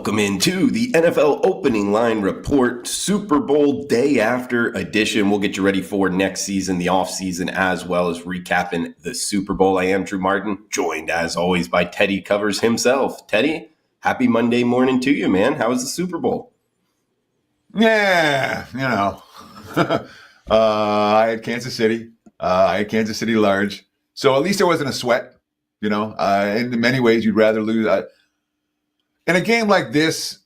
Welcome into the NFL Opening Line Report Super Bowl day after edition. We'll get you ready for next season, the offseason, as well as recapping the Super Bowl. I am Drew Martin, joined as always by Teddy Covers himself. Teddy, happy Monday morning to you, man. How was the Super Bowl? Yeah, I had Kansas City. I had Kansas City large. So at least there wasn't a sweat, in many ways, you'd rather lose. In a game like this,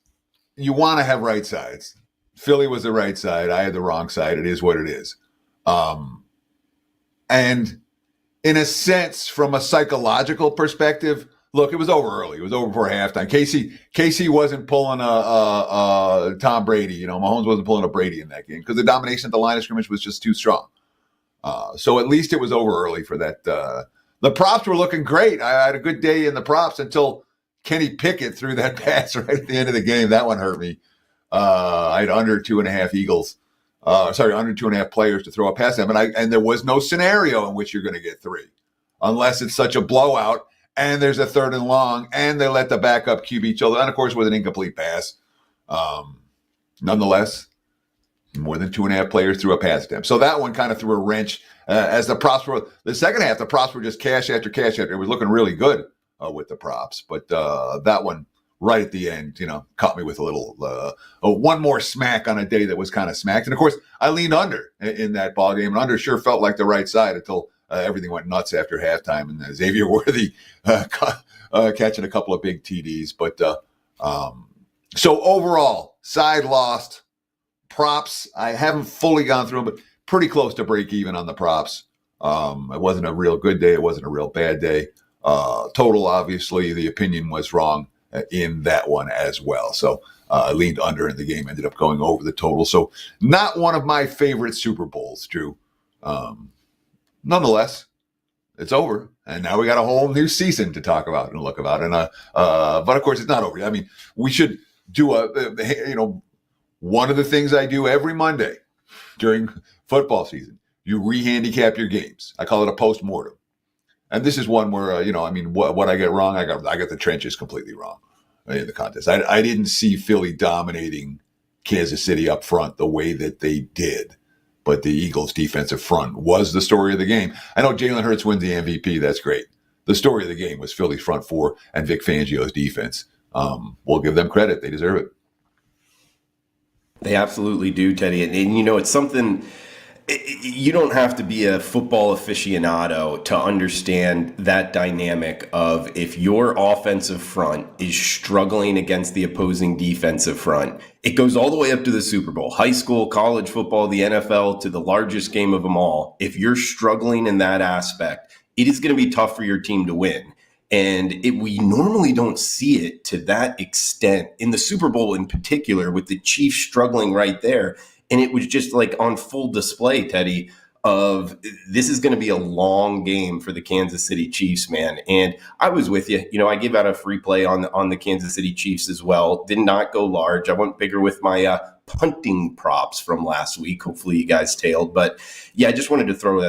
you want to have right sides. Philly was the right side. I had the wrong side. It is what it is. And in a sense, from a psychological perspective, look, it was over early. It was over before halftime. KC wasn't pulling a Tom Brady. Mahomes wasn't pulling a Brady in that game because the domination at the line of scrimmage was just too strong. So at least it was over early for that. The props were looking great. I had a good day in the props until Kenny Pickett threw that pass right at the end of the game. That one hurt me. I had under 2.5 Eagles. Under 2.5 players to throw a pass at them. And there was no scenario in which you're going to get three unless it's such a blowout and there's a 3rd and long and they let the backup QB chill. And, of course, with an incomplete pass. Nonetheless, more than 2.5 players threw a pass attempt. So that one kind of threw a wrench as the props were. The second half, the props were just cash after cash after. It was looking really good with the props. But that one right at the end, caught me with a little one more smack on a day that was kind of smacked. And, of course, I leaned under in that ball game. And under sure felt like the right side until everything went nuts after halftime. And Xavier Worthy catching a couple of big TDs. But so overall, side lost. Props, I haven't fully gone through them, but pretty close to break even on the props. It wasn't a real good day. It wasn't a real bad day. Total, obviously, the opinion was wrong in that one as well. So I leaned under and the game ended up going over the total. So not one of my favorite Super Bowls, Drew. Nonetheless, it's over. And now we got a whole new season to talk about and look about. And but, of course, it's not over. I mean, we should do one of the things I do every Monday during football season, you re-handicap your games. I call it a post-mortem. And this is one where, what I get wrong, I got the trenches completely wrong in the contest. I didn't see Philly dominating Kansas City up front the way that they did. But the Eagles' defensive front was the story of the game. I know Jalen Hurts wins the MVP. That's great. The story of the game was Philly's front four and Vic Fangio's defense. We'll give them credit. They deserve it. They absolutely do, Teddy. And it's something you don't have to be a football aficionado to understand that dynamic of if your offensive front is struggling against the opposing defensive front. It goes all the way up to the Super Bowl, high school, college football, the NFL, to the largest game of them all. If you're struggling in that aspect, it is going to be tough for your team to win. And we normally don't see it to that extent in the Super Bowl in particular, with the Chiefs struggling right there. And it was just like on full display, Teddy, of this is going to be a long game for the Kansas City Chiefs, man. And I was with you. I gave out a free play on the Kansas City Chiefs as well. Did not go large. I went bigger with my punting props from last week. Hopefully you guys tailed. But yeah, I just wanted to throw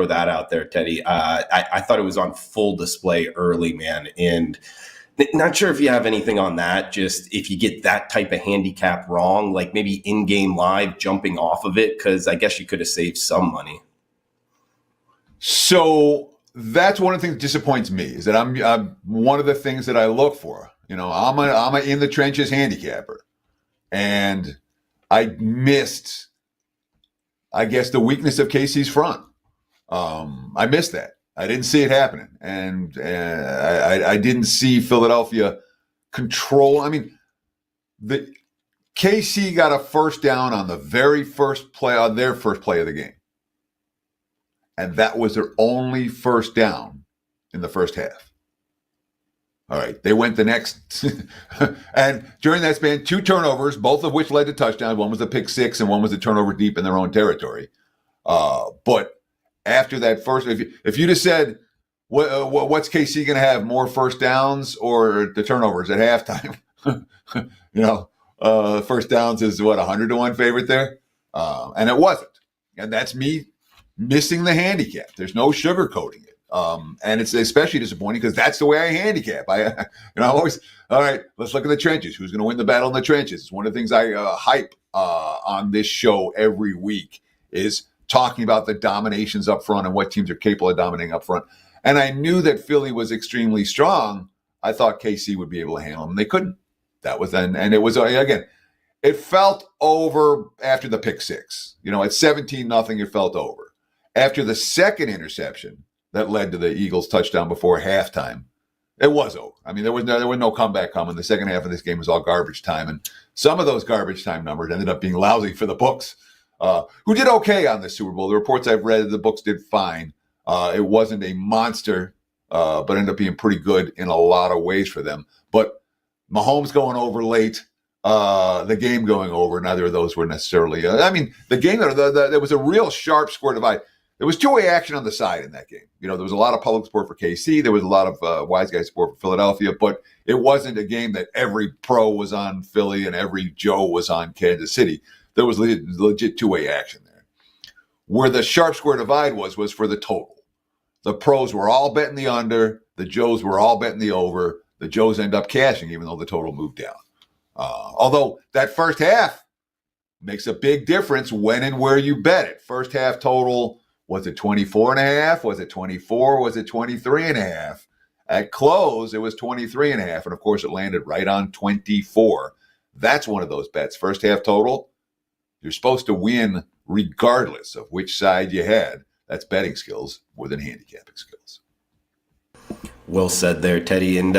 that out there, Teddy. I thought it was on full display early, man. And not sure if you have anything on that. Just if you get that type of handicap wrong, like maybe in-game live jumping off of it, because I guess you could have saved some money. So that's one of the things that disappoints me is that I'm one of the things that I look for. I'm a in the trenches handicapper, and I missed, I guess, the weakness of KC's front. I missed that. I didn't see it happening, and I didn't see Philadelphia control. I mean, the KC got a first down on the very first play, on their first play of the game, and that was their only first down in the first half. All right, they went the next, and during that span, 2 turnovers, both of which led to touchdowns. One was a pick six, and one was a turnover deep in their own territory. But after that first, if you'd have said, what's KC going to have, more first downs or the turnovers at halftime? First downs is 100-1 favorite there, and it wasn't. And that's me missing the handicap. There's no sugarcoating it. And it's especially disappointing because that's the way I handicap. I'm always, all right, let's look at the trenches. Who's going to win the battle in the trenches? It's one of the things I hype on this show every week is talking about the dominations up front and what teams are capable of dominating up front. And I knew that Philly was extremely strong. I thought KC would be able to handle them. They couldn't. That was then, and it was again. It felt over after the pick six. At 17-0, it felt over. After the second interception that led to the Eagles touchdown before halftime, it was over. I mean, there was no comeback coming. The second half of this game was all garbage time, and some of those garbage time numbers ended up being lousy for the books, who did okay on the Super Bowl. The reports I've read, the books did fine. It wasn't a monster, but ended up being pretty good in a lot of ways for them. But Mahomes going over late, the game going over, neither of those were necessarily. The game, there was a real sharp score divide. There was two-way action on the side in that game. There was a lot of public support for KC. There was a lot of wise guy support for Philadelphia, but it wasn't a game that every pro was on Philly and every Joe was on Kansas City. There was legit two-way action there. Where the sharp score divide was for the total. The pros were all betting the under. The Joes were all betting the over. The Joes end up cashing, even though the total moved down. Although that first half makes a big difference when and where you bet it. First half total, was it 24.5? Was it 24? Was it 23.5? At close, it was 23.5. And of course, it landed right on 24. That's one of those bets. First half total, you're supposed to win regardless of which side you had. That's betting skills more than handicapping skills. Well said there, Teddy. And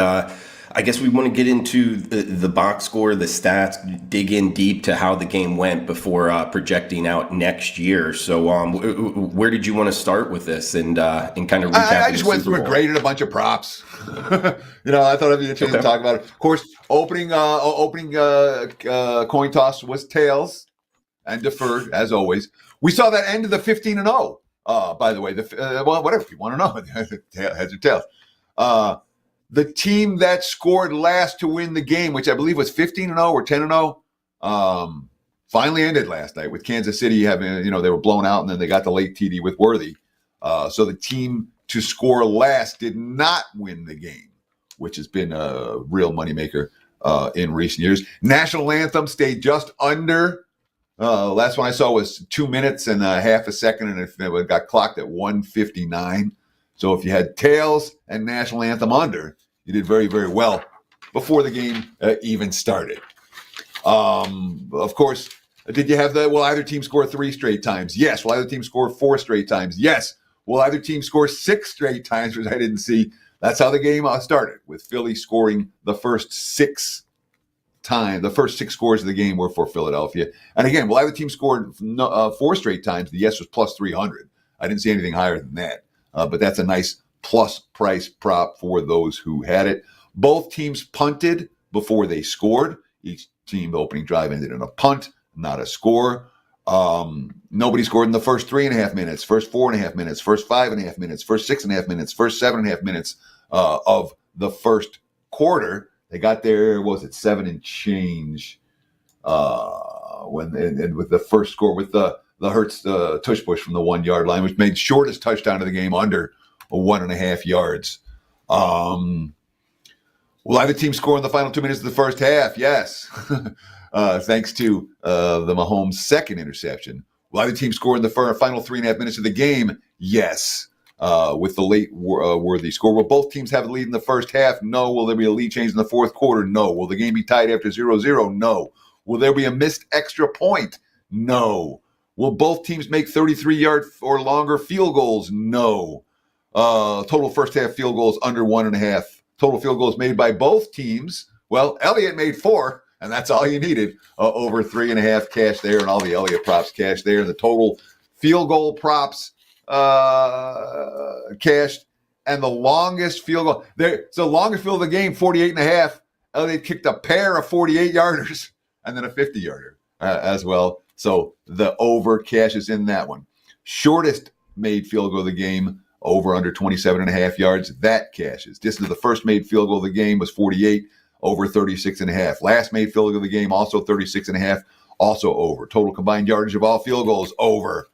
I guess we want to get into the box score, the stats, dig in deep to how the game went before projecting out next year. So where did you want to start with this and kind of recap? I just went through and graded a bunch of props. I thought it'd be interesting to talk about it. Of course, opening coin toss was tails and deferred, as always. We saw that end of the 15-0. By the way, whatever you want to know, heads or tails. The team that scored last to win the game, which I believe was 15-0 or 10-0, finally ended last night with Kansas City having, they were blown out and then they got the late TD with Worthy. So the team to score last did not win the game, which has been a real moneymaker in recent years. National anthem stayed just under. Last one I saw was 2 minutes and half a second, and it got clocked at 1:59. So if you had tails and national anthem under, you did very, very well before the game even started. Of course, did you have will either team score 3 straight times? Yes. Will either team score 4 straight times? Yes. Will either team score 6 straight times, which I didn't see? That's how the game started, with Philly scoring the first 6 times. The first 6 scores of the game were for Philadelphia. And again, will either team scored 4 straight times? The yes was plus 300. I didn't see anything higher than that. But that's a nice plus price prop for those who had it. Both teams punted before they scored. Each team opening drive ended in a punt, not a score. Nobody scored in the first 3.5 minutes, first 4.5 minutes, first 5.5 minutes, first 6.5 minutes, first 7.5 minutes of the first quarter. They got there, what was it, 7 and change and with the first score with the Hurts tush push from the 1 yard line, which made shortest touchdown of the game under 1.5 yards. Will either team score in the final 2 minutes of the first half? Yes. Thanks to the Mahomes second interception. Will either team score in the final 3.5 minutes of the game? Yes. With the late Worthy score. Will both teams have a lead in the first half? No. Will there be a lead change in the fourth quarter? No. Will the game be tied after 0-0? No. Will there be a missed extra point? No. Will both teams make 33-yard or longer field goals? No. Total first half field goals under 1.5. Total field goals made by both teams. Well, Elliott made 4, and that's all you needed. Over 3.5 cash there, and all the Elliott props cash there. And the total field goal props cashed, and the longest field goal there. So longest field of the game, 48.5. Elliott kicked a pair of 48-yarders and then a 50-yarder as well. So the over cashes in that one. Shortest made field goal of the game, over under 27.5 yards. That cashes. Distance of the first made field goal of the game was 48, over 36.5. Last made field goal of the game, also 36.5, also over. Total combined yardage of all field goals, over.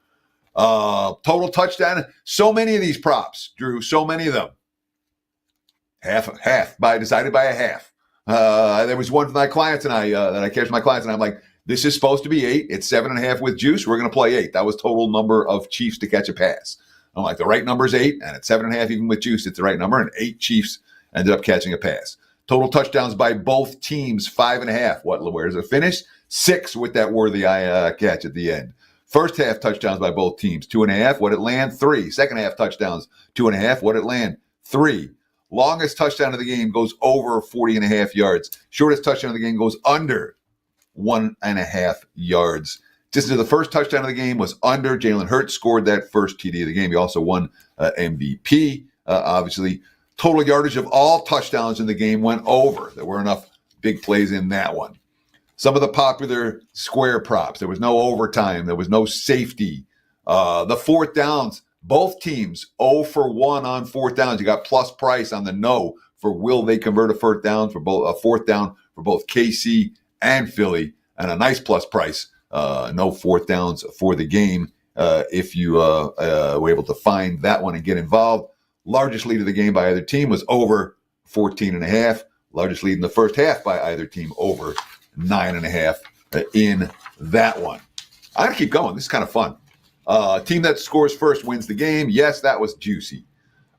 Total touchdown. So many of these props, Drew. So many of them. Half. Decided by a half. There was one for my clients and I that I cashed my clients, and I'm like, this is supposed to be 8. It's 7.5 with juice. We're going to play 8. That was total number of Chiefs to catch a pass. I'm like, the right number is 8, and it's 7.5 even with juice. It's the right number, and 8 Chiefs ended up catching a pass. Total touchdowns by both teams, 5.5. Where does it finish? 6 with that worthy catch at the end. First half touchdowns by both teams, 2.5. What it land? 3. Second half touchdowns, 2.5. What it land? 3. Longest touchdown of the game goes over 40.5 yards. Shortest touchdown of the game goes under 1.5 yards. Just the first touchdown of the game was under. Jalen Hurts scored that first TD of the game. He also won MVP, obviously. Total yardage of all touchdowns in the game went over. There were enough big plays in that one. Some of the popular square props. There was no overtime. There was no safety. The fourth downs, both teams 0 for 1 on fourth downs. You got plus price on the no for will they convert a fourth down for both a fourth down for both KC and Philly, and a nice plus price. No fourth downs for the game if you were able to find that one and get involved. Largest lead of the game by either team was over 14.5. Largest lead in the first half by either team over 9.5 in that one. I'm going to keep going. This is kind of fun. Team that scores first wins the game. Yes, that was juicy.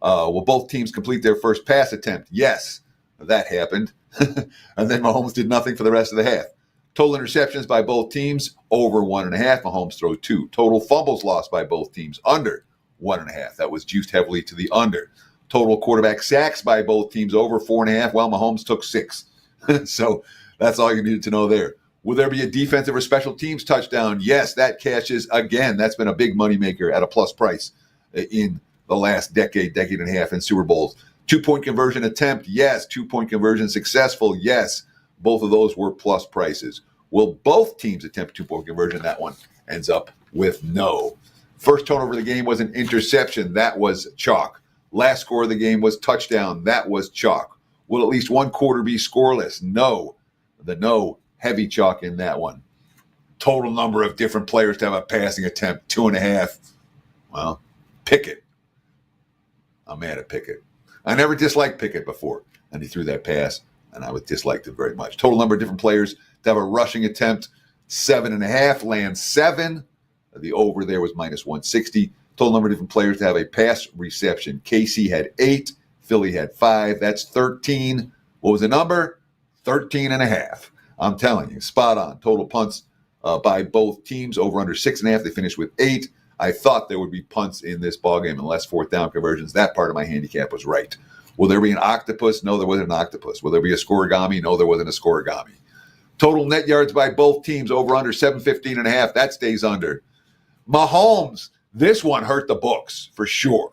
Will both teams complete their first pass attempt? Yes, that happened. And then Mahomes did nothing for the rest of the half. Total interceptions by both teams, over 1.5. Mahomes threw 2. Total fumbles lost by both teams, under 1.5. That was juiced heavily to the under. Total quarterback sacks by both teams, over 4.5. Well, Mahomes took 6. So that's all you needed to know there. Will there be a defensive or special teams touchdown? Yes, that cashes again. That's been a big moneymaker at a plus price in the last decade and a half in Super Bowls. 2-point conversion attempt? Yes. 2-point conversion successful? Yes. Both of those were plus prices. Will both teams attempt 2-point conversion? That one ends up with no. First turnover of the game was an interception. That was chalk. Last score of the game was touchdown. That was chalk. Will at least one quarter be scoreless? No. The no, heavy chalk in that one. Total number of different players to have a passing attempt, 2.5. Well, Pickett. I'm mad at Pickett. I never disliked Pickett before, and he threw that pass, and I disliked it very much. Total number of different players to have a rushing attempt, 7.5. Lands 7. The over there was minus 160. Total number of different players to have a pass reception. KC had 8. Philly had 5. That's 13. What was the number? 13.5. I'm telling you, spot on. Total punts by both teams, over under 6.5. They finished with 8. I thought there would be punts in this ballgame unless fourth down conversions. That part of my handicap was right. Will there be an octopus? No, there wasn't an octopus. Will there be a scorigami? No, there wasn't a scorigami. Total net yards by both teams, over under 715.5. That stays under. Mahomes, this one hurt the books for sure.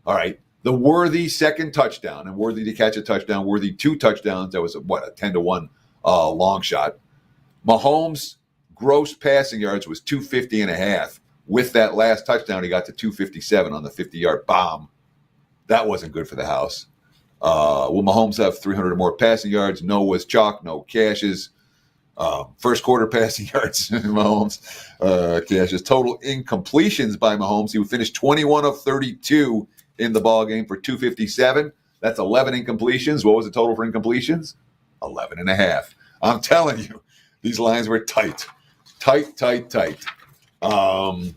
All right. The worthy second touchdown and worthy to catch a touchdown, worthy 2 touchdowns. That was a 10-1 long shot. Mahomes' gross passing yards was 250.5. With that last touchdown, he got to 257 on the 50-yard bomb. That wasn't good for the house. Will Mahomes have 300 or more passing yards? No was chalk, no cashes. First quarter passing yards, Mahomes cashes. Total incompletions by Mahomes. He would finish 21 of 32 in the ballgame for 257. That's 11 incompletions. What was the total for incompletions? 11.5. I'm telling you, these lines were tight. Tight. I'm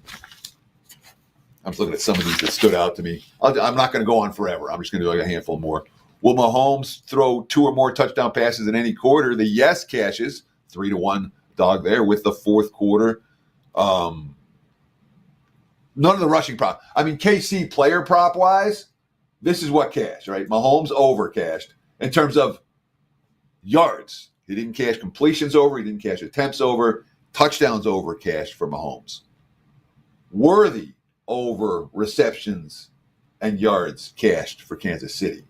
just looking at some of these that stood out to me. I'm not going to go on forever. I'm just going to do like a handful more. Will Mahomes throw 2 or more touchdown passes in any quarter? The yes cashes, 3-1 dog there with the fourth quarter. None of the rushing prop. I mean, KC player prop wise, this is what cashed, right? Mahomes over cashed in terms of yards. He didn't cash completions over. He didn't cash attempts over. Touchdowns over cashed for Mahomes. Worthy over receptions and yards cashed for Kansas City.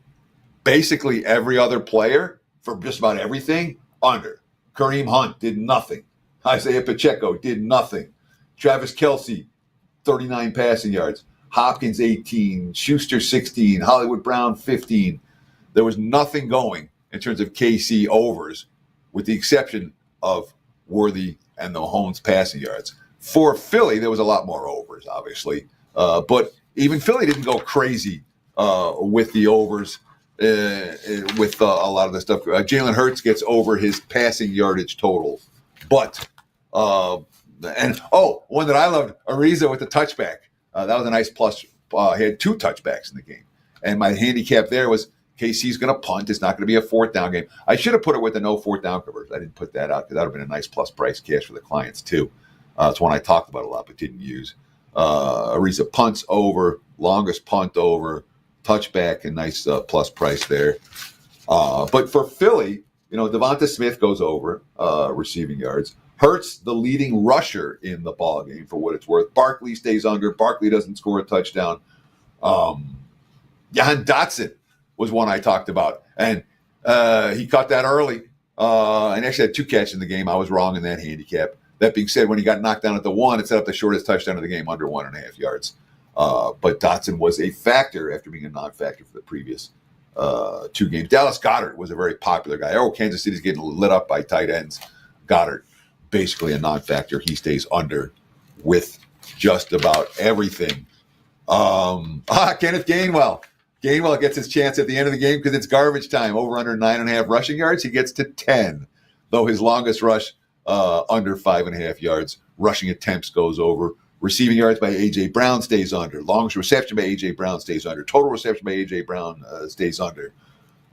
Basically every other player for just about everything under. Kareem Hunt did nothing. Isaiah Pacheco did nothing. Travis Kelce, 39 passing yards. Hopkins, 18. Schuster, 16. Hollywood Brown, 15. There was nothing going in terms of KC overs with the exception of Worthy and the Mahomes passing yards. For Philly, there was a lot more overs, obviously. But even Philly didn't go crazy with the overs with a lot of the stuff. Jalen Hurts gets over his passing yardage total. But, one that I loved, Ariza with the touchback. That was a nice plus. He had 2 touchbacks in the game. And my handicap there was KC's going to punt. It's not going to be a 4th down game. I should have put it with the no 4th down conversion. I didn't put that out because that would have been a nice plus price cash for the clients too. It's one I talked about a lot but didn't use. Ariza punts over, longest punt over, touchback, and nice plus price there. But for Philly, Devonta Smith goes over receiving yards. Hurts the leading rusher in the ball game for what it's worth. Barkley stays under. Barkley doesn't score a touchdown. Jahan Dotson was one I talked about, and he caught that early and actually had 2 catches in the game. I was wrong in that handicap. That being said, when he got knocked down at the 1, it set up the shortest touchdown of the game, under 1.5 yards. But Dotson was a factor after being a non-factor for the previous 2 games. Dallas Goedert was a very popular guy. Kansas City's getting lit up by tight ends. Goddard, basically a non-factor. He stays under with just about everything. Kenneth Gainwell. Gainwell gets his chance at the end of the game because it's garbage time. Over under 9.5 rushing yards. He gets to 10, though his longest rush under 5.5 yards. Rushing attempts goes over. Receiving yards by A.J. Brown stays under. Longest reception by A.J. Brown stays under. Total reception by A.J. Brown stays under.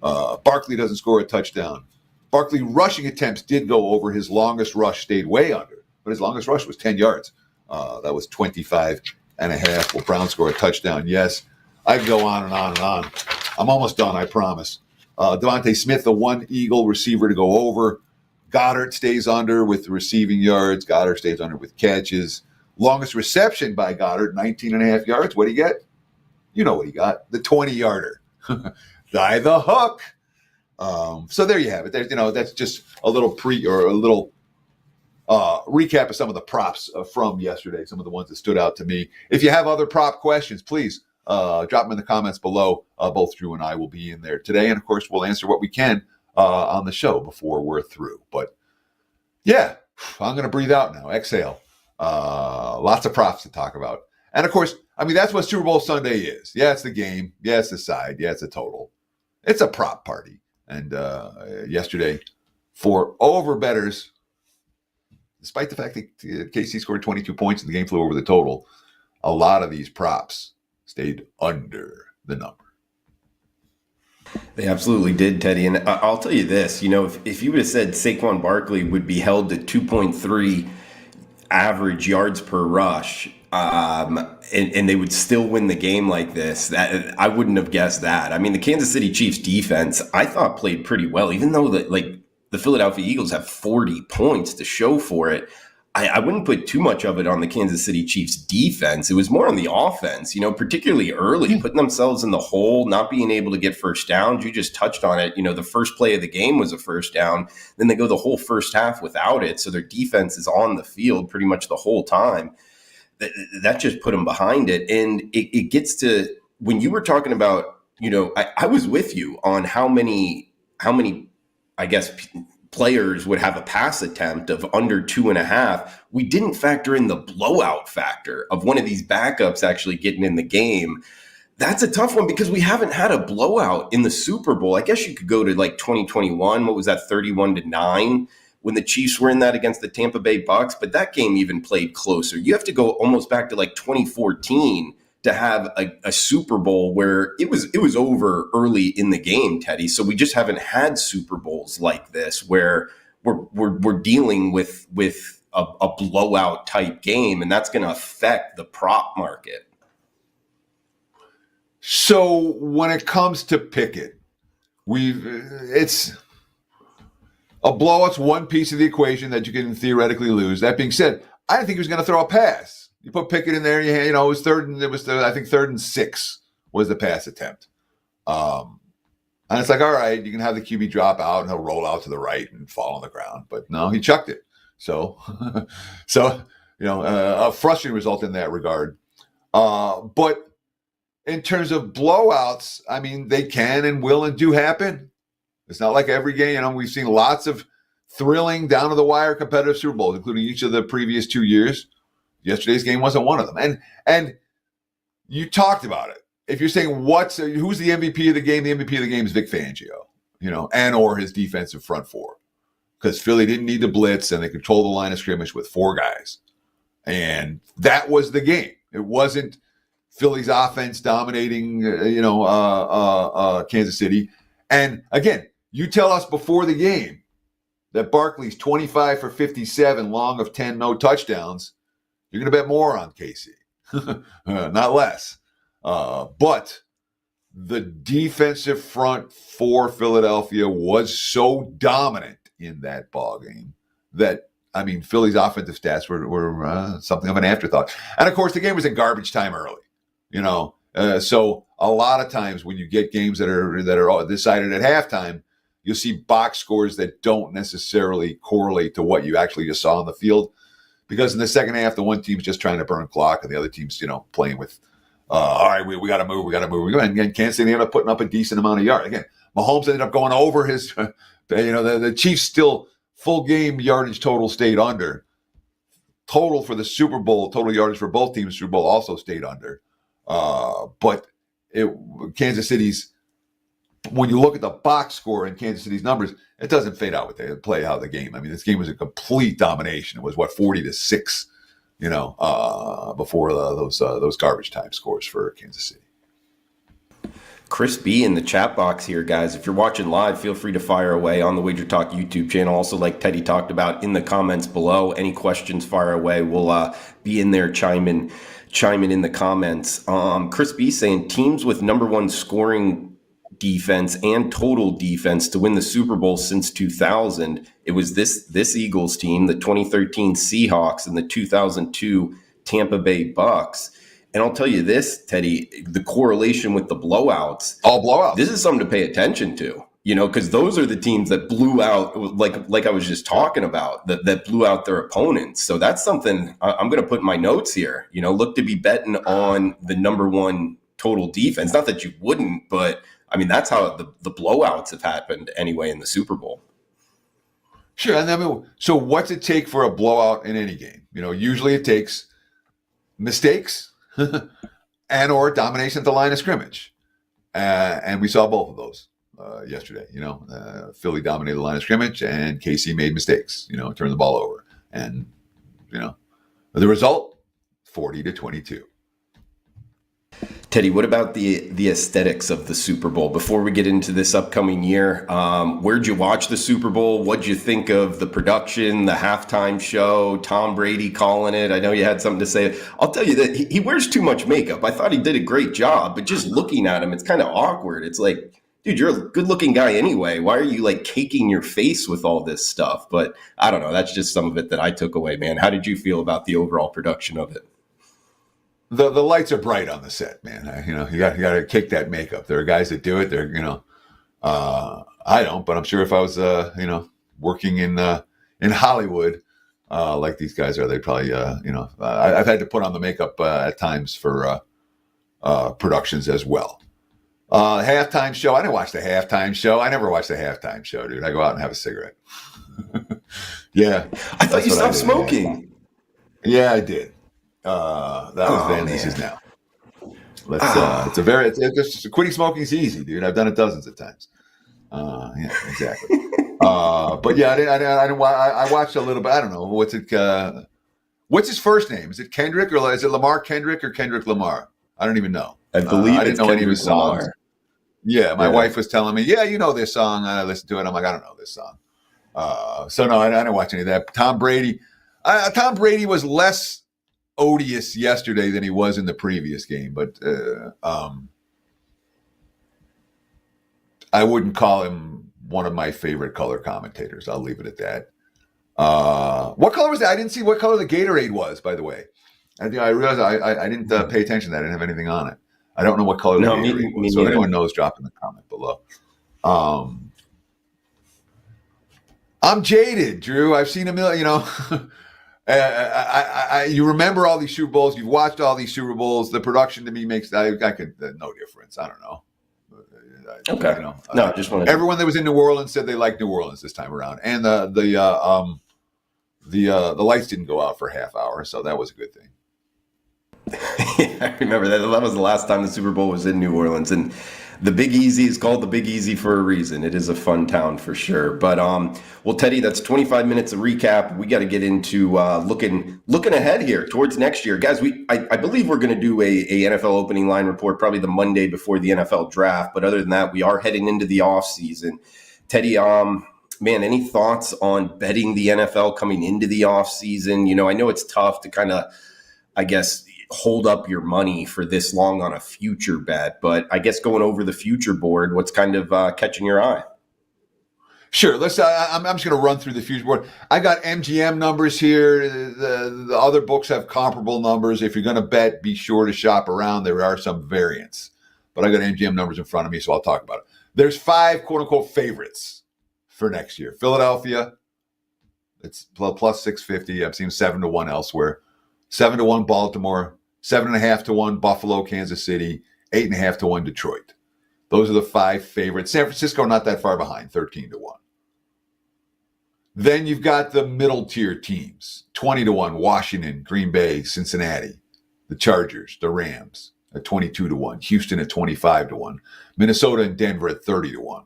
Barkley doesn't score a touchdown. Barkley rushing attempts did go over. His longest rush stayed way under, but his longest rush was 10 yards. That was 25.5. Will Brown score a touchdown? Yes. I can go on and on and on. I'm almost done, I promise. Devontae Smith, the 1 Eagle receiver to go over. Goddard stays under with receiving yards. Goddard stays under with catches. Longest reception by Goddard, 19.5 yards. What do you get? You know what he got. The 20-yarder. Die the hook. So there you have it. That's just a little recap of some of the props from yesterday, some of the ones that stood out to me. If you have other prop questions, please drop them in the comments below. Both Drew and I will be in there today. And, of course, we'll answer what we can on the show before we're through. But, yeah, I'm going to breathe out now. Exhale. Lots of props to talk about. And, of course, that's what Super Bowl Sunday is. Yeah, it's the game. Yeah, it's the side. Yeah, it's a total. It's a prop party. And yesterday, for over-bettors, despite the fact that KC scored 22 points and the game flew over the total, a lot of these props stayed under the number. They absolutely did, Teddy. And I'll tell you this, if you would have said Saquon Barkley would be held to 2.3 average yards per rush, and they would still win the game like this, that I wouldn't have guessed that. The Kansas City Chiefs defense, I thought played pretty well, even though the Philadelphia Eagles have 40 points to show for it. I wouldn't put too much of it on the Kansas City Chiefs defense. It was more on the offense, particularly early, putting themselves in the hole, not being able to get first downs. You just touched on it. The first play of the game was a first down. Then they go the whole first half without it. So their defense is on the field pretty much the whole time. That just put them behind it. And it gets to when you were talking about, I was with you on how many, I guess, players would have a pass attempt of under 2.5. We didn't factor in the blowout factor of one of these backups actually getting in the game. That's a tough one because we haven't had a blowout in the Super Bowl. I guess you could go to 2021. What was that, 31-9 when the Chiefs were in that against the Tampa Bay Bucks? But that game even played closer. You have to go almost back to 2014 to have a Super Bowl where it was over early in the game, Teddy. So we just haven't had Super Bowls like this where we're dealing with a blowout type game, and that's going to affect the prop market. So when it comes to Pickett, it's a blowout's one piece of the equation that you can theoretically lose. That being said, I didn't think he was going to throw a pass. You put Pickett in there, it was third and 6 was the pass attempt. And it's all right, you can have the QB drop out and he'll roll out to the right and fall on the ground. But no, he chucked it. So a frustrating result in that regard. But in terms of blowouts, they can and will and do happen. It's not like every game. We've seen lots of thrilling, down-to-the-wire competitive Super Bowls, including each of the previous 2 years. Yesterday's game wasn't one of them. And you talked about it. If you're saying who's the MVP of the game is Vic Fangio, and or his defensive front four, because Philly didn't need to blitz and they controlled the line of scrimmage with four guys, and that was the game. It wasn't Philly's offense dominating, Kansas City. And again, you tell us before the game that Barkley's 25 for 57, long of 10, no touchdowns. You're going to bet more on KC, not less. But the defensive front for Philadelphia was so dominant in that ball game that, Philly's offensive stats were something of an afterthought. And of course, the game was in garbage time early, so a lot of times when you get games that are decided at halftime, you'll see box scores that don't necessarily correlate to what you actually just saw on the field. Because in the second half, the one team's just trying to burn clock, and the other team's, playing with, all right, we got to move. And Kansas City ended up putting up a decent amount of yards. Again, Mahomes ended up going over his, the Chiefs still full game yardage total stayed under. Total for the Super Bowl, total yardage for both teams, Super Bowl also stayed under. But Kansas City's, when you look at the box score and Kansas City's numbers, it doesn't fade out with the play out of the game. This game was a complete domination. It was 40-6, before those garbage time scores for Kansas City. Chris B in the chat box here, guys. If you're watching live, feel free to fire away on the WagerTalk YouTube channel. Also, like Teddy talked about, in the comments below, any questions, fire away. We'll be in there chiming in the comments. Chris B saying teams with number one scoring defense and total defense to win the Super Bowl since 2000. It was this Eagles team, the 2013 Seahawks, and the 2002 Tampa Bay Bucks. And I'll tell you this, Teddy, the correlation with the blowouts. All blowouts. This is something to pay attention to, because those are the teams that blew out, like I was just talking about, that blew out their opponents. So that's something I'm going to put in my notes here. Look to be betting on the number one total defense. Not that you wouldn't, but that's how the blowouts have happened anyway in the Super Bowl. Sure. And so what's it take for a blowout in any game? Usually it takes mistakes and or domination at the line of scrimmage. And we saw both of those yesterday. Philly dominated the line of scrimmage and KC made mistakes, turned the ball over. And, the result, 40-22. Teddy, what about the aesthetics of the Super Bowl? Before we get into this upcoming year, where'd you watch the Super Bowl? What'd you think of the production, the halftime show, Tom Brady calling it? I know you had something to say. I'll tell you that he wears too much makeup. I thought he did a great job, but just looking at him, it's kind of awkward. It's like, dude, you're a good-looking guy anyway. Why are you caking your face with all this stuff? But I don't know. That's just some of it that I took away, man. How did you feel about the overall production of it? The lights are bright on the set, man. You got to kick that makeup. There are guys that do it. I don't, but I'm sure if I was, working in Hollywood, like these guys are, they probably, I've had to put on the makeup at times for productions as well. Halftime show. I didn't watch the halftime show. I never watched the halftime show, dude. I go out and have a cigarette. Yeah, I thought you stopped smoking. Yeah, I did. That was then. Man. This is now. Let's. Quitting smoking is easy, dude. I've done it dozens of times. Yeah, exactly. But yeah, I watched a little bit. I don't know what's his first name? Is it Kendrick or is it Lamar Kendrick or Kendrick Lamar? I don't even know. I believe I didn't know Kendrick any of his songs. Lamar. Yeah, my wife was telling me, yeah, you know this song. And I listened to it. I'm like, I don't know this song. So no, I didn't watch any of that. Tom Brady was less odious yesterday than he was in the previous game, but I wouldn't call him one of my favorite color commentators. I'll leave it at that. What color was that? I didn't see what color the Gatorade was, by the way. I realized I didn't pay attention to that. I didn't have anything on it. I don't know what color the Gatorade was. So if anyone knows, drop in the comment below. I'm jaded, Drew. I've seen a million, you remember all these Super Bowls. You've watched all these Super Bowls. The production to me makes I could no difference. I don't know. Okay. No, just wanted everyone that was in New Orleans said they liked New Orleans this time around, and the the lights didn't go out for a half hour, so that was a good thing. Yeah, I remember that. That was the last time the Super Bowl was in New Orleans, and the Big Easy is called the Big Easy for a reason. It is a fun town for sure. But well, Teddy, that's 25 minutes of recap. We got to get into looking ahead here towards next year, guys. I believe we're going to do a NFL opening line report probably the Monday before the NFL draft. But other than that, we are heading into the off season. Teddy, man, any thoughts on betting the NFL coming into the off season? You know, I know it's tough to kind of, I guess, hold up your money for this long on a future bet, but I guess going over the future board, what's kind of catching your eye? Sure. I'm just going to run through the future board. I got MGM numbers here. The other books have comparable numbers. If you're going to bet, be sure to shop around. There are some variants, but I got MGM numbers in front of me, so I'll talk about it. There's 5 quote unquote favorites for next year. Philadelphia, it's plus 650. I've seen 7-1 elsewhere. 7-1 Baltimore, 7.5-1 Buffalo, Kansas City, 8.5-1 Detroit. Those are the 5 favorites. San Francisco not that far behind, 13-1. Then you've got the middle tier teams, 20-1 Washington, Green Bay, Cincinnati, the Chargers, the Rams at 22-1, Houston at 25-1, Minnesota and Denver at 30-1.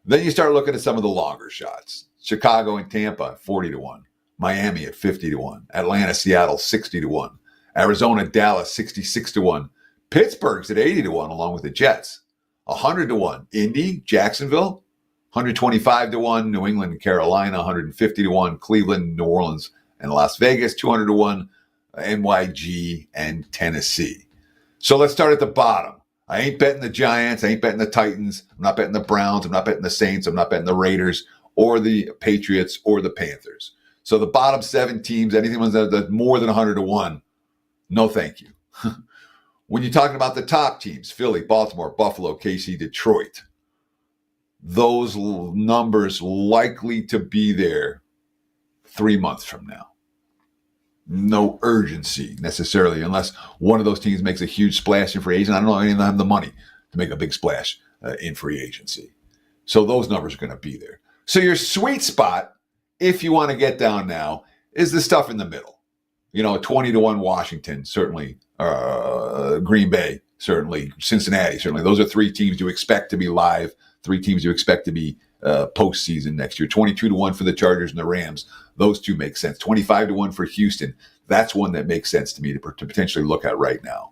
Then you start looking at some of the longer shots. Chicago and Tampa at 40-1. Miami at 50-1, Atlanta, Seattle, 60-1, Arizona, Dallas, 66-1, Pittsburgh's at 80-1, along with the Jets, 100-1, Indy, Jacksonville, 125-1, New England and Carolina, 150-1, Cleveland, New Orleans, and Las Vegas, 200-1, NYG and Tennessee. So let's start at the bottom. I ain't betting the Giants, I ain't betting the Titans, I'm not betting the Browns, I'm not betting the Saints, I'm not betting the Raiders or the Patriots or the Panthers. So the bottom 7 teams, anything that's more than 100-1, no thank you. When you're talking about the top teams, Philly, Baltimore, Buffalo, KC, Detroit, those numbers likely to be there 3 months from now. No urgency necessarily, unless one of those teams makes a huge splash in free agency. I don't know any of them have the money to make a big splash in free agency. So those numbers are going to be there. So your sweet spot, if you want to get down now, is the stuff in the middle. You know, 20-1 Washington, certainly. Green Bay, certainly. Cincinnati, certainly. Those are 3 teams you expect to be live, 3 teams you expect to be postseason next year. 22-1 for the Chargers and the Rams. Those 2 make sense. 25-1 for Houston. That's one that makes sense to me to potentially look at right now.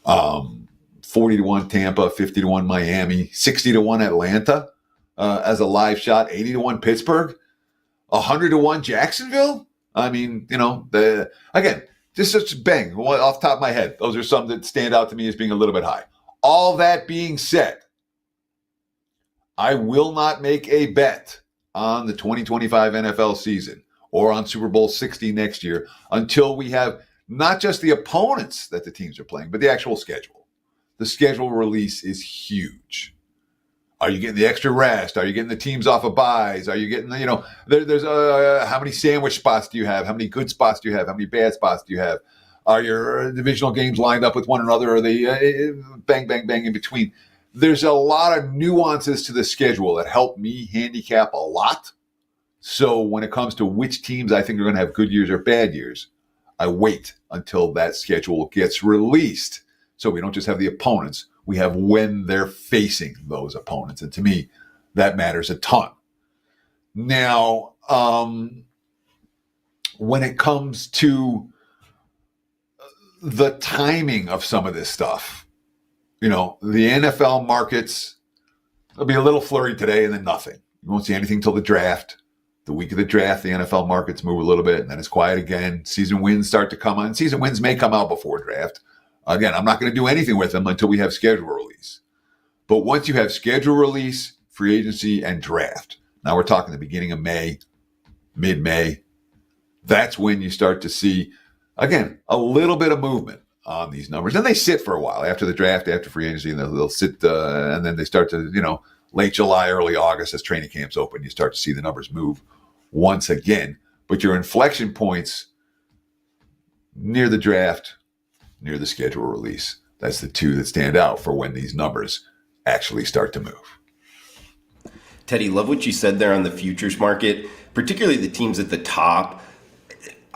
40-1 Tampa, 50-1 Miami, 60-1 Atlanta as a live shot, 80-1 Pittsburgh. 100-1 Jacksonville? I mean, you know, again, just bang, off the top of my head. Those are some that stand out to me as being a little bit high. All that being said, I will not make a bet on the 2025 NFL season or on Super Bowl 60 next year until we have not just the opponents that the teams are playing, but the actual schedule. The schedule release is huge. Are you getting the extra rest? Are you getting the teams off of buys? Are you getting, you know, there's how many sandwich spots do you have? How many good spots do you have? How many bad spots do you have? Are your divisional games lined up with one another? Are they bang, bang, bang in between? There's a lot of nuances to the schedule that help me handicap a lot. So when it comes to which teams I think are going to have good years or bad years, I wait until that schedule gets released. So we don't just have the opponents. We have when they're facing those opponents. And to me, that matters a ton. Now, when it comes to the timing of some of this stuff, you know, the NFL markets, there'll be a little flurry today and then nothing. You won't see anything till the draft. The week of the draft, the NFL markets move a little bit and then it's quiet again. Season wins start to come on. Season wins may come out before draft. Again, I'm not going to do anything with them until we have schedule release. But once you have schedule release, free agency, and draft, now we're talking the beginning of May, mid-May, that's when you start to see, again, a little bit of movement on these numbers. And they sit for a while after the draft, after free agency, and they'll sit, and then they start to, you know, late July, early August, as training camps open, you start to see the numbers move once again. But your inflection points near the draft, near the schedule release. That's the 2 that stand out for when these numbers actually start to move. Teddy, love what you said there on the futures market, particularly the teams at the top.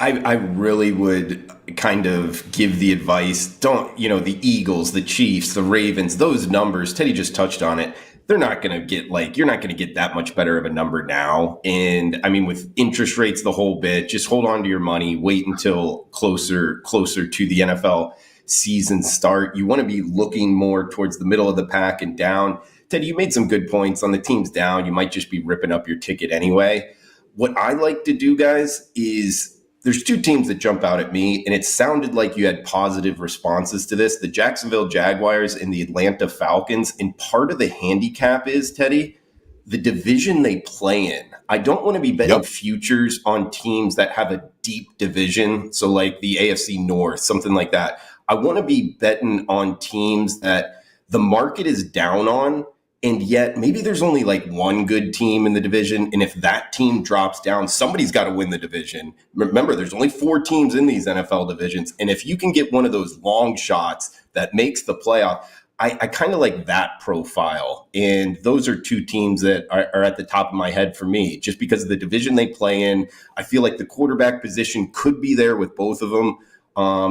I really would kind of give the advice, don't, the Eagles, the Chiefs, the Ravens, those numbers, Teddy just touched on it. They're not going to get you're not going to get that much better of a number now. And I mean, with interest rates, the whole bit, just hold on to your money, wait until closer to the NFL season start. You want to be looking more towards the middle of the pack and down. Teddy, you made some good points on the teams down. You might just be ripping up your ticket anyway. What I like to do, guys, is there's two teams that jump out at me, and it sounded like you had positive responses to this: the Jacksonville Jaguars and the Atlanta Falcons. And part of the handicap is, Teddy, the division they play in. I don't want to be betting futures on teams that have a deep division, so like the AFC North, something like that. I want to be betting on teams that the market is down on, and yet maybe there's only like one good team in the division. And if that team drops down, somebody's got to win the division. Remember, there's only 4 teams in these NFL divisions. And if you can get one of those long shots that makes the playoff, I kind of like that profile. And those are 2 teams that are at the top of my head for me, just because of the division they play in. I feel like the quarterback position could be there with both of them.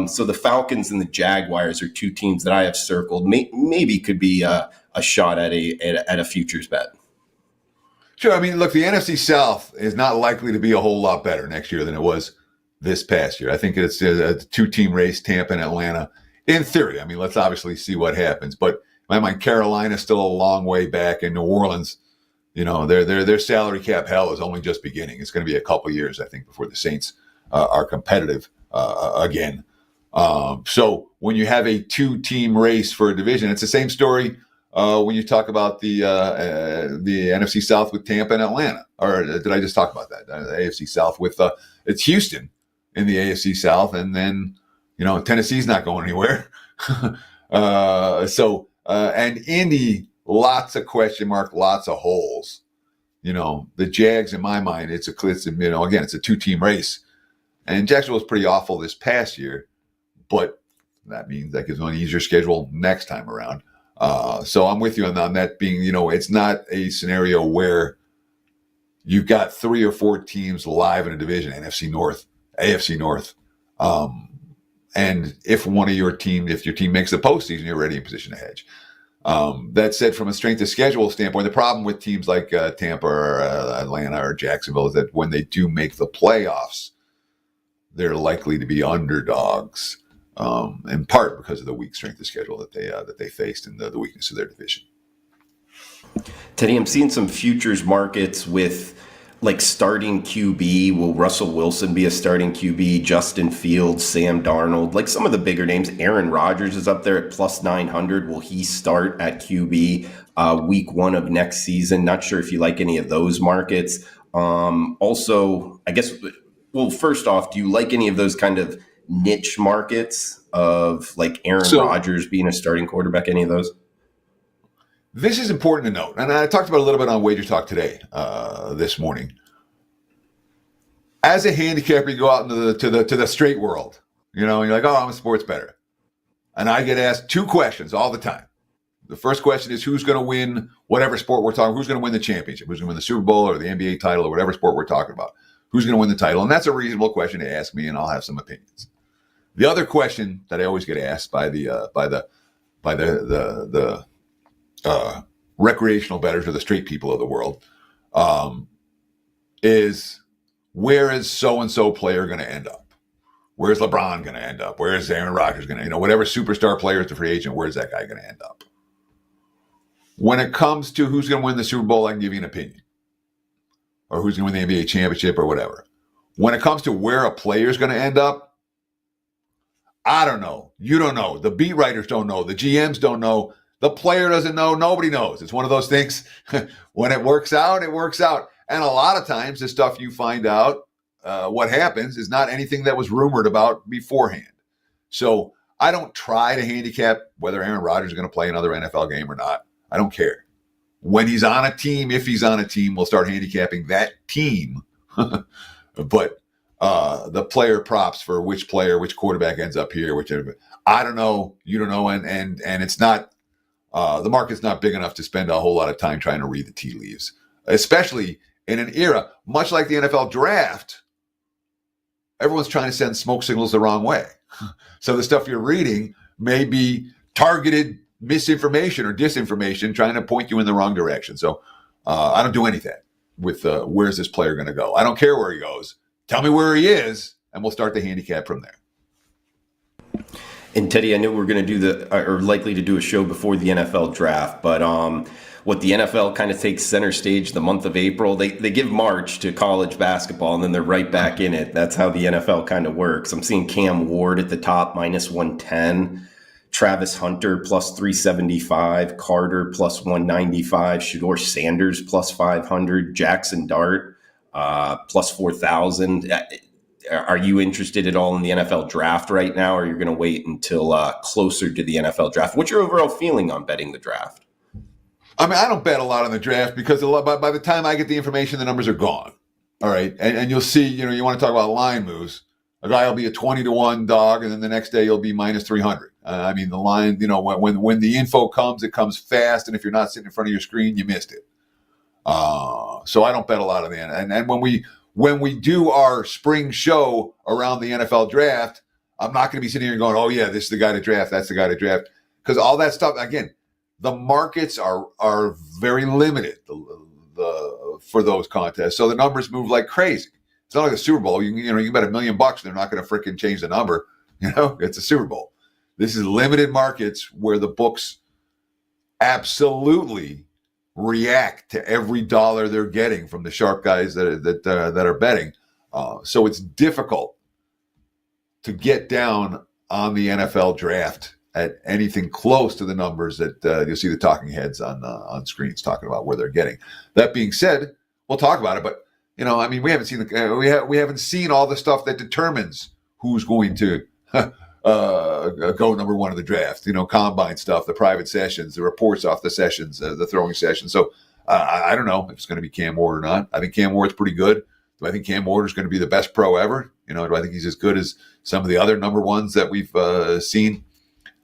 So the Falcons and the Jaguars are 2 teams that I have circled. Maybe could be a shot at a futures bet. Sure. I mean, look, the NFC South is not likely to be a whole lot better next year than it was this past year. I think it's a 2-team race, Tampa and Atlanta. In theory, I mean, let's obviously see what happens. But in my mind, Carolina's still a long way back, and New Orleans, their salary cap hell is only just beginning. It's going to be a couple years, I think, before the Saints are competitive again. So when you have a 2-team race for a division, it's the same story when you talk about the NFC South with Tampa and Atlanta. Or did I just talk about that? The AFC South with it's Houston in the AFC South, and then Tennessee's not going anywhere. And Indy, lots of question mark, lots of holes. The Jags, in my mind, it's a 2-team race. And Jacksonville was pretty awful this past year, but that means that gives them an easier schedule next time around. So I'm with you on that being, it's not a scenario where you've got 3 or 4 teams live in a division, NFC North, AFC North. And if your team makes the postseason, you're already in position to hedge. That said, from a strength of schedule standpoint, the problem with teams like Tampa or Atlanta or Jacksonville is that when they do make the playoffs, they're likely to be underdogs, in part because of the weak strength of schedule that they faced and the weakness of their division. Teddy, I'm seeing some futures markets with starting QB. Will Russell Wilson be a starting QB? Justin Fields, Sam Darnold, some of the bigger names. Aaron Rodgers is up there at plus 900. Will he start at QB week 1 of next season? Not sure if you like any of those markets. Also, I guess, well, first off, do you like any of those kind of niche markets of Aaron Rodgers being a starting quarterback? Any of those? This is important to note, and I talked about it a little bit on WagerTalk today, this morning. As a handicapper, you go out into to the straight world, and you're like, "Oh, I'm a sports bettor," and I get asked 2 questions all the time. The first question is, who's going to win whatever sport we're talking? Who's going to win the championship? Who's going to win the Super Bowl or the NBA title or whatever sport we're talking about? Who's going to win the title? And that's a reasonable question to ask me, and I'll have some opinions. The other question that I always get asked by the recreational bettors or the straight people of the world is, where is so-and-so player going to end up? Where's LeBron going to end up? Where is Aaron Rodgers going to, whatever superstar player is the free agent, where's that guy going to end up? When it comes to who's going to win the Super Bowl, I can give you an opinion. Or who's going to win the NBA championship or whatever. When it comes to where a player is going to end up, I don't know. You don't know. The beat writers don't know. The GMs don't know. The player doesn't know. Nobody knows. It's one of those things. When it works out, it works out. And a lot of times the stuff you find out, what happens is not anything that was rumored about beforehand. So I don't try to handicap whether Aaron Rodgers is going to play another NFL game or not. I don't care. When he's on a team, if he's on a team, we'll start handicapping that team. But the player props for which player, which quarterback ends up here, whichever. I don't know. You don't know. And it's not, the market's not big enough to spend a whole lot of time trying to read the tea leaves, especially in an era, much like the NFL draft. everyone's trying to send smoke signals the wrong way. So the stuff you're reading may be targeted misinformation or disinformation trying to point you in the wrong direction. So I don't do any of that with where's this player going to go. I don't care where he goes. Tell me where he is, and we'll start the handicap from there. And Teddy, I know we're going to do or likely to do a show before the NFL draft, but what the NFL kind of takes center stage the month of April. They give March to college basketball, and then they're right back in it. That's how the NFL kind of works. I'm seeing Cam Ward at the top, -110. Travis Hunter +375, Carter +195, Shedeur Sanders +500, Jackson Dart +4,000. Are you interested at all in the NFL draft right now, or you're going to wait until closer to the NFL draft? What's your overall feeling on betting the draft? I mean, I don't bet a lot on the draft because by the time I get the information, the numbers are gone. All right. And you'll see, you want to talk about line moves. A guy will be a 20-1 dog, and then the next day he'll be -300. I mean, the line, when the info comes, it comes fast. And if you're not sitting in front of your screen, you missed it. So I don't bet a lot on the end. And when we do our spring show around the NFL draft, I'm not going to be sitting here going, oh yeah, this is the guy to draft. That's the guy to draft. Because all that stuff, again, the markets are very limited for those contests. So the numbers move like crazy. It's not like the Super Bowl. You can bet $1 million. They're not going to freaking change the number. It's a Super Bowl. This is limited markets where the books absolutely react to every dollar they're getting from the sharp guys that are betting. So it's difficult to get down on the NFL draft at anything close to the numbers that you'll see the talking heads on screens talking about where they're getting. That being said, we'll talk about it, but we haven't seen we haven't seen all the stuff that determines who's going to go number one in the draft. Combine stuff, the private sessions, the reports off the sessions, the throwing sessions. So I don't know if it's going to be Cam Ward or not. I think Cam Ward's pretty good. Do I think Cam Ward is going to be the best pro ever? Do I think he's as good as some of the other number ones that we've seen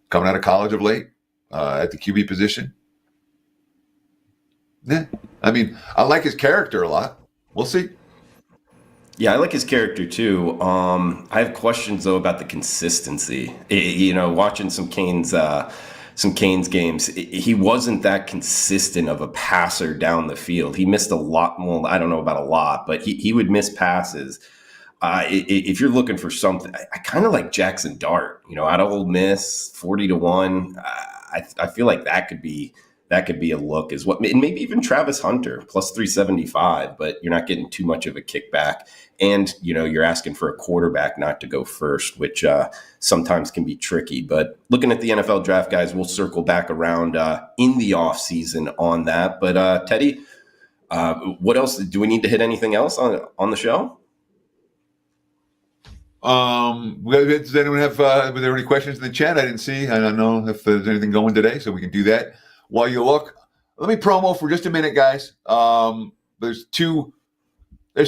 coming out of college of late at the QB position? Yeah. I mean, I like his character a lot. We'll see. Yeah, I like his character too. I have questions though about the consistency. Watching some Canes games, he wasn't that consistent of a passer down the field. He missed a lot. Well, I don't know about a lot, but he would miss passes. If you're looking for something, I kind of like Jackson Dart. Out of Ole Miss, 40-1. I feel like that could be a look as well. And maybe even Travis Hunter +375, but you're not getting too much of a kickback. And, you're asking for a quarterback not to go first, which sometimes can be tricky. But looking at the NFL draft, guys, we'll circle back around in the offseason on that. But Teddy, what else? Do we need to hit anything else on the show? Does anyone have, were there any questions in the chat? I didn't see. I don't know if there's anything going today, so we can do that. While you look, let me promo for just a minute, guys. There's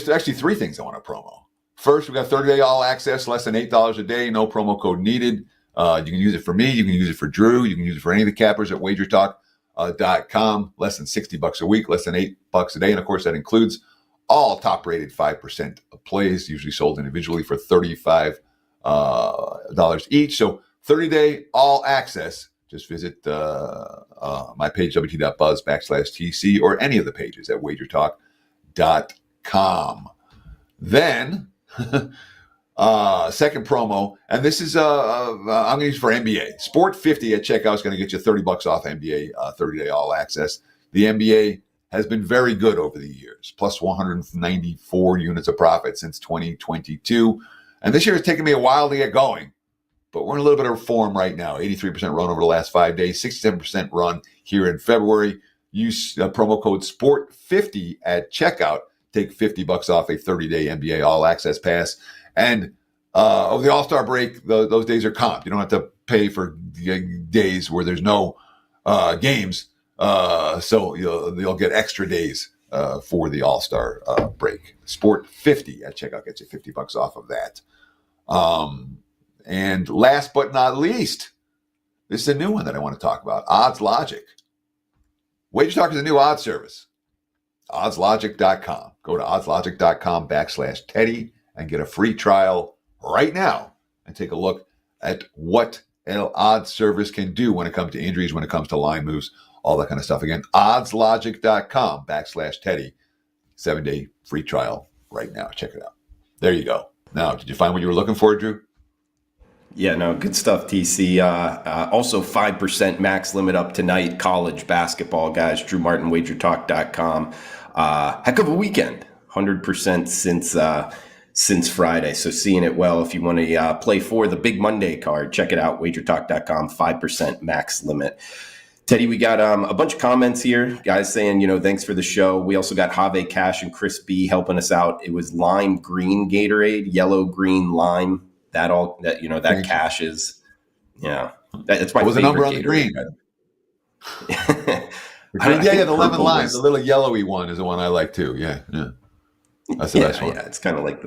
actually three things I want to promo. First, we got 30-day all access, less than $8 a day, no promo code needed. You can use it for me. You can use it for Drew. You can use it for any of the cappers at WagerTalk.com. Less than $60 a week, less than $8 a day. And of course, that includes all top-rated 5% of plays, usually sold individually for $35 each. So 30-day all access. Just visit my page, wt.buzz/TC, or any of the pages at WagerTalk.com. Then, second promo, and this is I'm going to use for NBA. Sport 50 at checkout is going to get you $30 off NBA 30-day all access. The NBA has been very good over the years, plus 194 units of profit since 2022. And this year has taken me a while to get going. But we're in a little bit of form right now. 83% run over the last 5 days, 67% run here in February. Use promo code SPORT50 at checkout. Take $50 off a 30-day NBA All Access Pass. And over the All-Star break, those days are comped. You don't have to pay for days where there's no games. So you'll get extra days for the All-Star break. SPORT50 at checkout gets you $50 off of that. And last but not least, this is a new one that I want to talk about, Odds Logic. WagerTalk is a new odds service. OddsLogic.com. Go to oddslogic.com /Teddy and get a free trial right now and take a look at what an odds service can do when it comes to injuries, when it comes to line moves, all that kind of stuff. Again, oddslogic.com/Teddy. 7-day free trial right now. Check it out. There you go. Now, did you find what you were looking for, Drew? Yeah, no, good stuff, TC. Also, 5% max limit up tonight. College basketball, guys. Drew Martin, WagerTalk.com. Heck of a weekend. 100% since Friday. So seeing it well. If you want to play for the big Monday card, check it out. WagerTalk.com. 5% max limit. Teddy, we got a bunch of comments here. Guys saying, thanks for the show. We also got Have Cash and Chris B helping us out. It was lime green Gatorade, yellow green lime. That Cash is, that's my what was the number on the Gatorade. green? The lemon lime, the little yellowy one is the one I like too. Yeah. That's the best one. Yeah, it's kind of like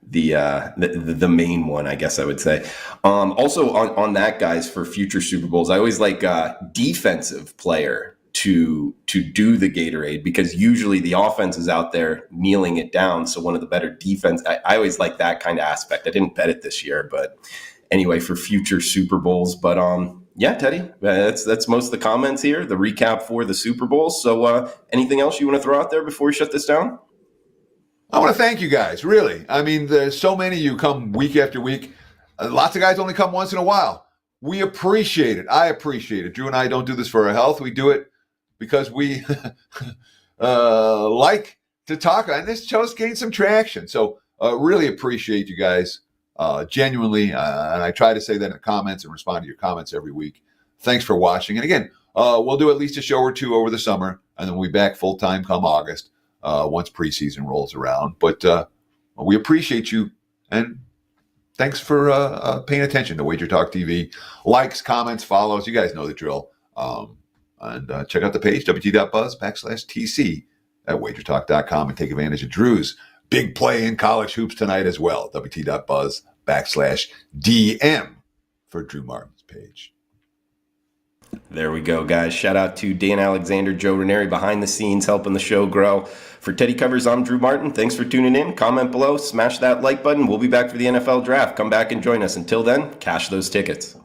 the main one, I guess I would say. Also on that, guys, for future Super Bowls, I always like a defensive player to do the Gatorade, because usually the offense is out there kneeling it down. So one of the better defense, I always like that kind of aspect. I didn't bet it this year, but anyway, for future Super Bowls. But yeah, Teddy, that's most of the comments here, the recap for the Super Bowl. So anything else you want to throw out there before we shut this down? I want to thank you guys, really. I mean, there's so many of you come week after week. Lots of guys only come once in a while. We appreciate it. I appreciate it. Drew and I don't do this for our health. We do it because we like to talk, and this show's gained some traction. So really appreciate you guys, genuinely. And I try to say that in the comments and respond to your comments every week. Thanks for watching. And again, we'll do at least a show or two over the summer, and then we'll be back full-time come August. Once preseason rolls around. But we appreciate you, and thanks for paying attention to Wager Talk TV. Likes, comments, follows, you guys know the drill. And check out the page, wt.buzz/TC at wagertalk.com, and take advantage of Drew's big play in college hoops tonight as well, wt.buzz/DM for Drew Martin's page. There we go, guys. Shout out to Dan Alexander, Joe Ranieri behind the scenes helping the show grow. For Teddy Covers, I'm Drew Martin. Thanks for tuning in. Comment below, smash that like button. We'll be back for the NFL draft. Come back and join us. Until then, cash those tickets.